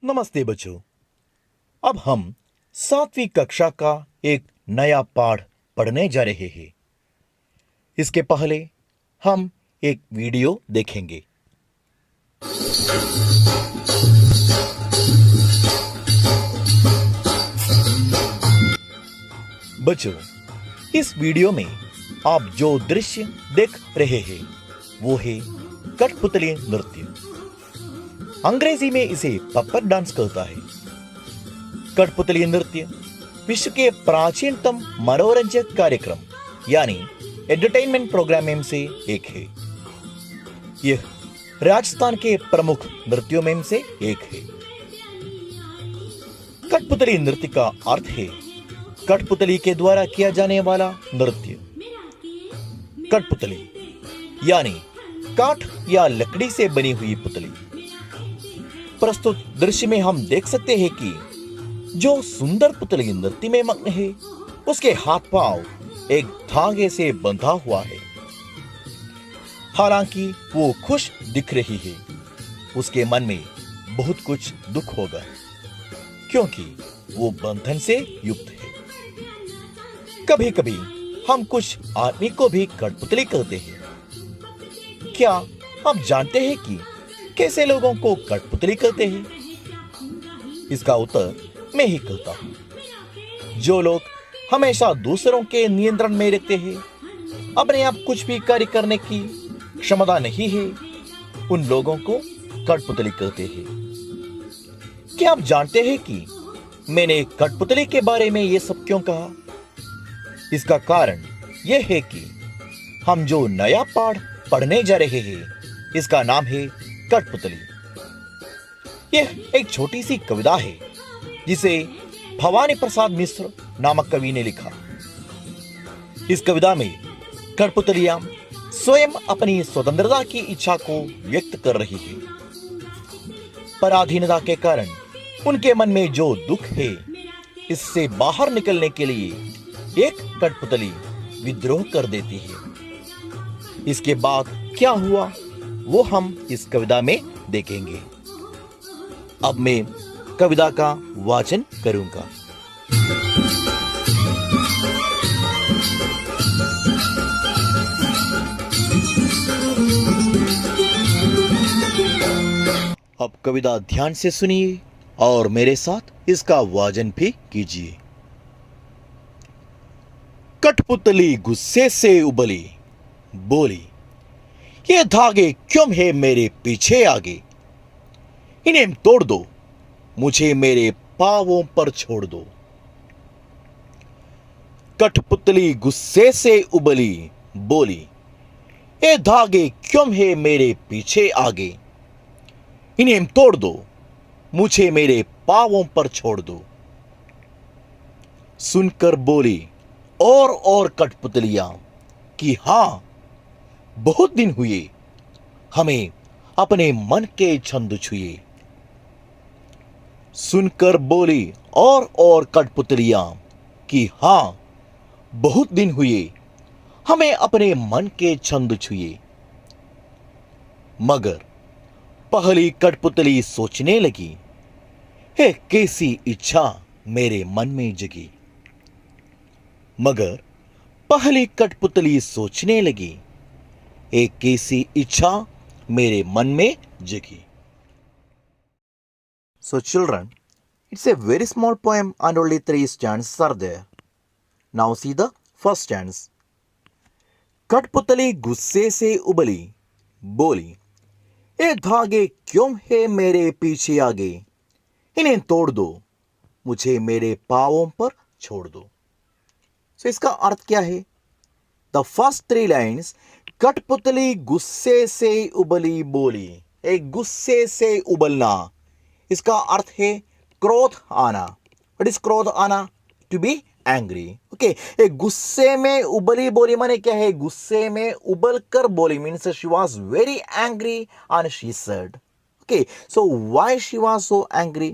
नमस्ते बच्चों। अब हम 7वीं कक्षा का एक नया पाठ पढ़ने जा रहे हैं। इसके पहले हम एक वीडियो देखेंगे। बच्चों, इस वीडियो में आप जो दृश्य देख रहे हैं वो है कठपुतली नृत्य। अंग्रेजी में इसे पपेट डांस कहता है। कठपुतली नृत्य विश्व के प्राचीनतम मनोरंजक कार्यक्रम यानी एंटरटेनमेंट प्रोग्राम में से एक है। यह राजस्थान के प्रमुख नृत्यों में से एक है। कठपुतली नृत्य का अर्थ है कठपुतली के द्वारा किया जाने वाला नृत्य। कठपुतली यानी काठ या लकड़ी से बनी हुई पुतली। प्रस्तुत दृश्य में हम देख सकते हैं कि जो सुंदर पुतली नृत्य में मग्न है उसके हाथ पांव एक धागे से बंधा हुआ है। हालांकि वो खुश दिख रही है, उसके मन में बहुत कुछ दुख होगा क्योंकि वो बंधन से युक्त है। कभी कभी हम कुछ आदमी को भी कठपुतली कहते हैं। क्या आप जानते हैं कि कैसे लोगों को कठपुतली कहते हैं? इसका उत्तर मैं ही कहता हूं। जो लोग हमेशा दूसरों के नियंत्रण में रहते हैं, अपने आप कुछ भी कार्य करने की क्षमता नहीं है, उन लोगों को कठपुतली कहते हैं। क्या आप जानते हैं कि मैंने कठपुतली के बारे में ये सब क्यों कहा? इसका कारण यह है कि हम जो नया पाठ पढ़ने जा रहे हैं इसका नाम है कठपुतली। यह एक छोटी सी कविता है जिसे भवानी प्रसाद मिश्र नामक कवि ने लिखा। इस कविता में कठपुतलियां स्वयं अपनी स्वतंत्रता की इच्छा को व्यक्त कर रही है। पराधीनता के कारण उनके मन में जो दुख है, इससे बाहर निकलने के लिए एक कठपुतली विद्रोह कर देती है। इसके बाद क्या हुआ वो हम इस कविता में देखेंगे। अब मैं कविता का वाचन करूंगा। अब कविता ध्यान से सुनिए और मेरे साथ इसका वाचन भी कीजिए। कठपुतली गुस्से से उबली, बोली, ये धागे क्यों है मेरे पीछे आगे? इन्हें तोड़ दो, मुझे मेरे पांवों पर छोड़ दो। कठपुतली गुस्से से उबली, बोली, ये धागे क्यों है मेरे पीछे आगे? इन्हें तोड़ दो, मुझे मेरे पांवों पर छोड़ दो। सुनकर बोली और कठपुतलियां कि हां, बहुत दिन हुए हमें अपने मन के छंद छुए। सुनकर बोली और कठपुतलियां कि हां, बहुत दिन हुए हमें अपने मन के छंद छुए। मगर पहली कठपुतली सोचने लगी, है कैसी इच्छा मेरे मन में जगी। मगर पहली कठपुतली सोचने लगी, एक कैसी इच्छा मेरे मन में जगी। So children, it's a very small poem and only 3 stanzas are there. Now see the first stanza. कठपुतली गुस्से से उबली, बोली, ये धागे क्यों है मेरे पीछे आगे? इन्हें तोड़ दो, मुझे मेरे पांवों पर छोड़ दो। So इसका अर्थ क्या है? The first 3 lines, कठपुतली गुस्से से उबली बोली। एक गुस्से से उबलना, इसका अर्थ है क्रोध आना। व्हाट इज क्रोध आना? To be angry. ओके, एक गुस्से में उबली बोली माने क्या है? गुस्से में उबल कर बोली means she was very angry and she said. Okay, so why she was so angry?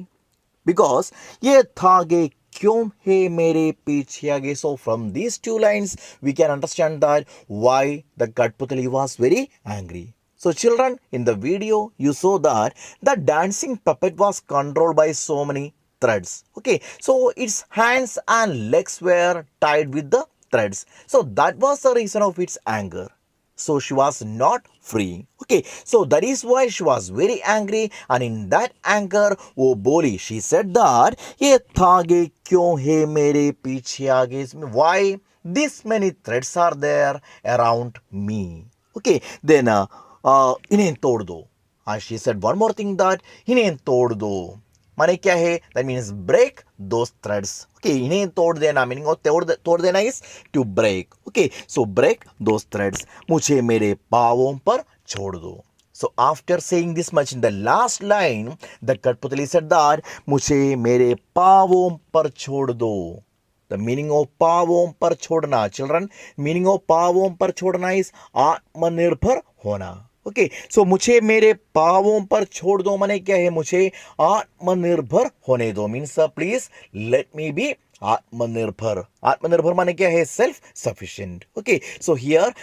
Because ये धागे क्यों है मेरे पीछे आगे? So from these 2 lines we can understand that why the Kathputali was very angry. So children, in the video you saw that the dancing puppet was controlled by so many threads. Okay, so its hands and legs were tied with the threads. So that was the reason of its anger. So she was not free. Okay, so that is why she was very angry, and in that anger, वो बोली, she said that ये धागे क्यों है मेरे पीछे आगे? Why this many threads are there around me? Okay, then इन्हें तोड़ दो. And she said one more thing that इन्हें तोड़ दो. माने क्या है? That means break those threads. Okay, इन्हें तोड़ देना, meaning of तोड़ देना is to break. Okay, so break those threads. मुझे मेरे पाँवों पर छोड़ दो. So after saying this much in the last line, the Kathputali said that मुझे मेरे पाँवों पर छोड़ दो. The meaning of पाँवों पर छोड़ना, children, meaning of पाँवों पर छोड़ना is आत्मनिर्भर होना. ओके, सो मुझे मेरे पाँवों पर छोड़ दो माने क्या है? मुझे आत्मनिर्भर होने दो. Means please let me be आत्मनिर्भर. आत्मनिर्भर माने क्या है? Self sufficient. Okay, so here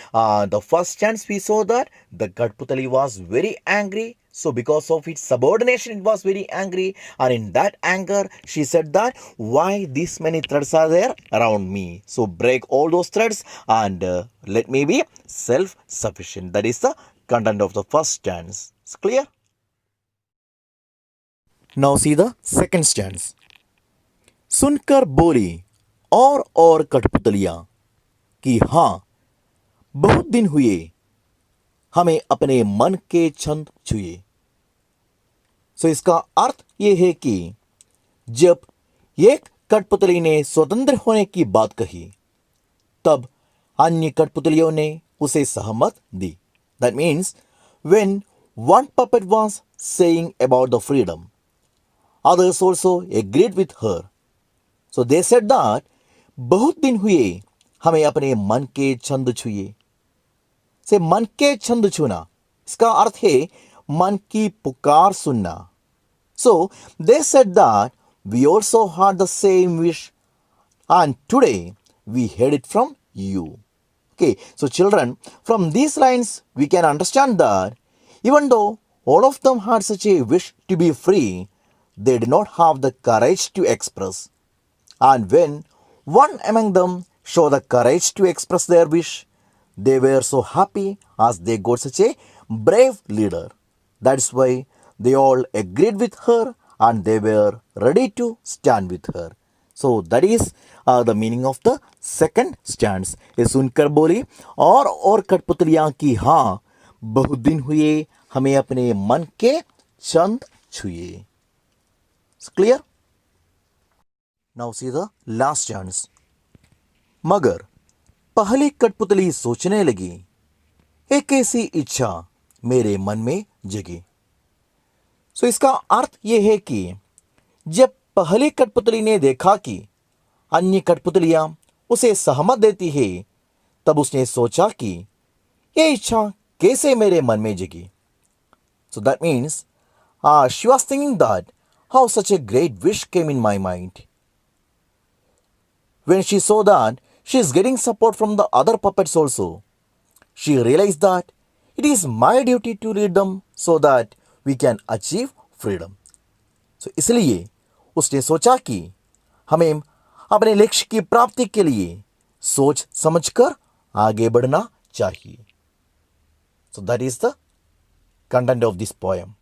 the first chance we saw that the Kathputali was very angry. So because of its subordination, it was very angry. And in that anger, she said that, why this many threads are there around me? So break all those threads and let me be self-sufficient. That is the content of the first stanza. It's clear? Now see the second stanza. सुनकर बोली और कठपुतलियां कि हाँ, बहुत दिन हुए हमें अपने मन के छंद छुए. सो इसका अर्थ ये है कि जब एक कठपुतली ने स्वतंत्र होने की बात कही, तब अन्य कठपुतलियों ने उसे सहमत दी. That means when one puppet was saying about the freedom, others also agreed with her. So they said that बहुत दिन हुए हमें अपने मन के छंद छुए. से मन के छंद छूना, इसका अर्थ है मन की पुकार सुनना. So they said that we also had the same wish and today we heard it from you. Okay, so children, from these lines we can understand that even though all of them had such a wish to be free, they did not have the courage to express. And when one among them showed the courage to express their wish, they were so happy as they got such a brave leader. That's why they all agreed with her and they were ready to stand with her. So that is the meaning of the second stanza. ये सुनकर बोली और कठपुतलियां की हाँ, बहुत दिन हुए हमें अपने मन के छंद छुए. It's clear? Now see the last stanza. मगर पहली कठपुतली सोचने लगी, एक ऐसी इच्छा मेरे मन में जगी. सो इसका अर्थ यह है कि जब पहली कठपुतली ने देखा कि अन्य कठपुतलियां उसे सहमत देती है, तब उसने सोचा कि यह इच्छा कैसे मेरे मन में जगी. So that means she was thinking that how such a great wish came in my mind. When she saw that she is getting support from the other puppets also, she realized that it is my duty to lead them so that we can achieve freedom. So इसलिए उसने सोचा कि हमें अपने लक्ष्य की प्राप्ति के लिए सोच समझकर आगे बढ़ना चाहिए. So that is the content of this poem.